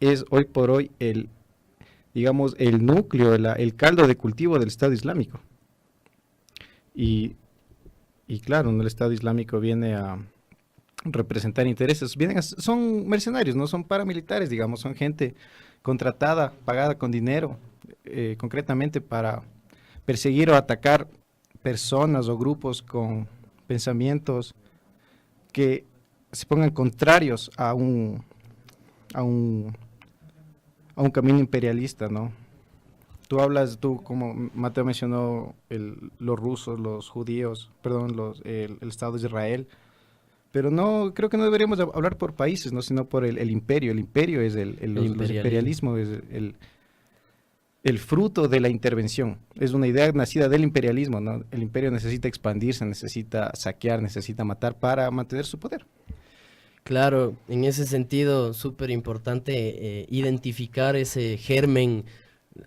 es hoy por hoy el núcleo, el caldo de cultivo del Estado Islámico. Y claro, ¿no?, el Estado Islámico viene a representar intereses, son mercenarios, no son paramilitares, digamos, son gente contratada, pagada con dinero, concretamente para perseguir o atacar personas o grupos con pensamientos que se pongan contrarios a un camino imperialista, ¿no? Tú como Mateo mencionó, los rusos, los judíos, el Estado de Israel, pero creo que no deberíamos hablar por países, ¿no?, sino por el imperio. El imperio es el imperialismo, es el fruto de la intervención. Es una idea nacida del imperialismo, ¿no? El imperio necesita expandirse, necesita saquear, necesita matar para mantener su poder. Claro, en ese sentido, súper importante identificar ese germen,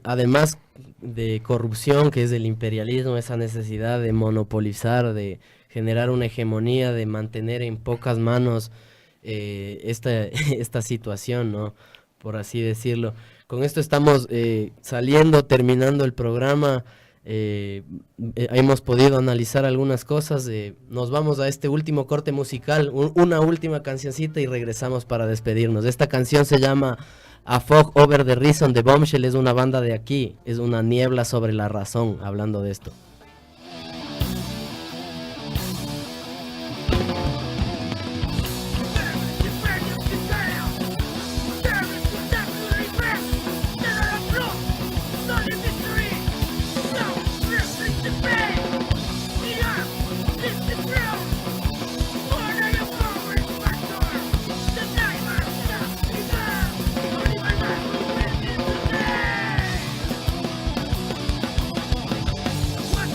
además de corrupción, que es el imperialismo, esa necesidad de monopolizar, de generar una hegemonía, de mantener en pocas manos esta situación, ¿no?, por así decirlo. Con esto estamos terminando el programa. Hemos podido analizar algunas cosas. Nos vamos a este último corte musical, una última cancioncita y regresamos para despedirnos. Esta canción se llama A Fog Over the Reason de Bombshell, es una banda de aquí, es una niebla sobre la razón, hablando de esto. What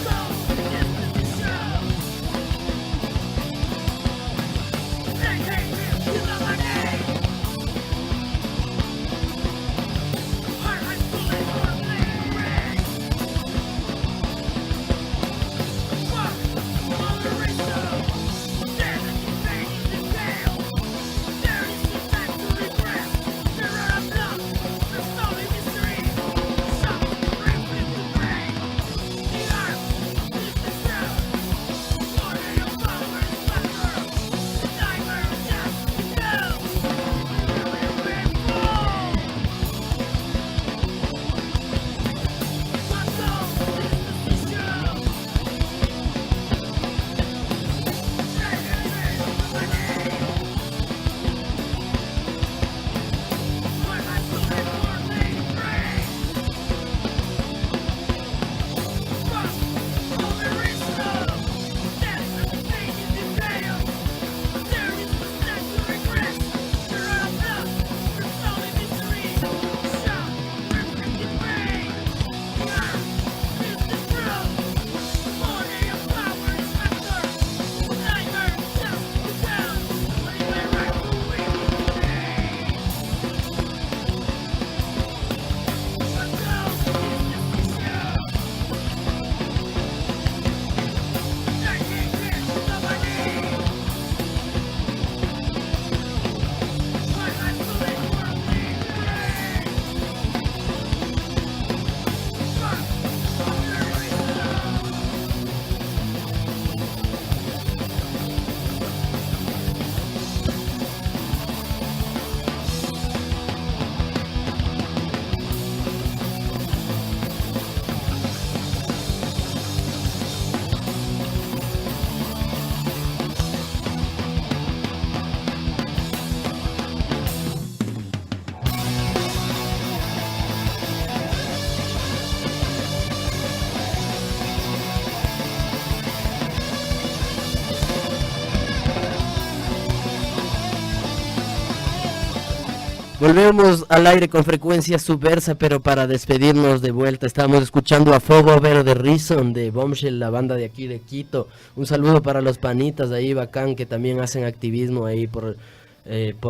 Volvemos al aire con Frecuencia Subversa, pero para despedirnos de vuelta estamos escuchando a Fuego Verde Reason de Bombshell, la banda de aquí de Quito. Un saludo para los panitas ahí, bacán, que también hacen activismo ahí por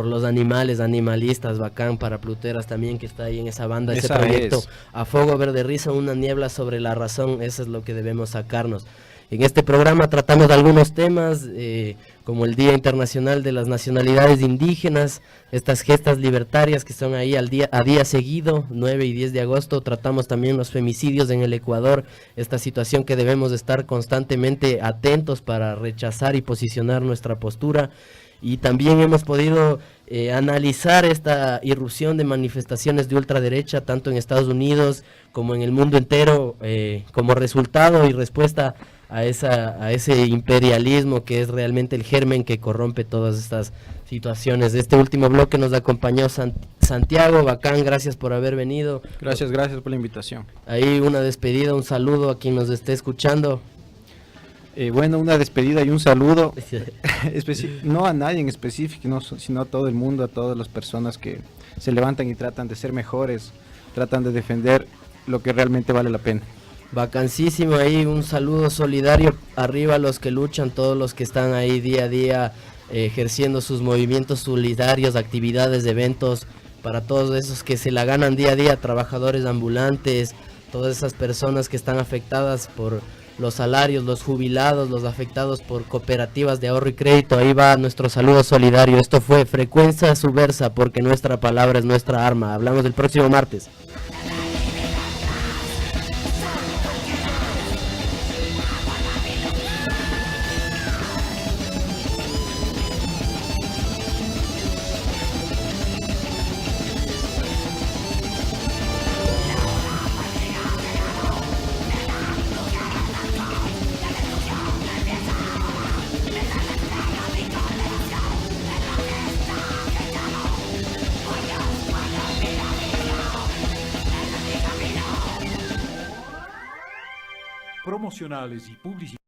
los animales, animalistas, bacán, para Pluteras también, que está ahí en esa banda, ese proyecto. A Fuego Verde Reason, una niebla sobre la razón, eso es lo que debemos sacarnos. En este programa tratamos de algunos temas, como el Día Internacional de las Nacionalidades Indígenas, estas gestas libertarias que son ahí a día seguido, 9 y 10 de agosto. Tratamos también los femicidios en el Ecuador, esta situación que debemos estar constantemente atentos para rechazar y posicionar nuestra postura. Y también hemos podido analizar esta irrupción de manifestaciones de ultraderecha, tanto en Estados Unidos como en el mundo entero, como resultado y respuesta a ese imperialismo que es realmente el germen que corrompe todas estas situaciones. Este último bloque nos acompañó Santiago, bacán, gracias por haber venido. Gracias por la invitación. Ahí una despedida, un saludo a quien nos esté escuchando. Bueno, una despedida y un saludo, no a nadie en específico, sino a todo el mundo, a todas las personas que se levantan y tratan de ser mejores, tratan de defender lo que realmente vale la pena. Vacancísimo ahí, un saludo solidario arriba a los que luchan, todos los que están ahí día a día ejerciendo sus movimientos solidarios, actividades, eventos, para todos esos que se la ganan día a día, trabajadores ambulantes, todas esas personas que están afectadas por los salarios, los jubilados, los afectados por cooperativas de ahorro y crédito. Ahí va nuestro saludo solidario. Esto fue Frecuencia Subversa, porque nuestra palabra es nuestra arma. Hablamos el próximo martes. Promocionales y publicidad.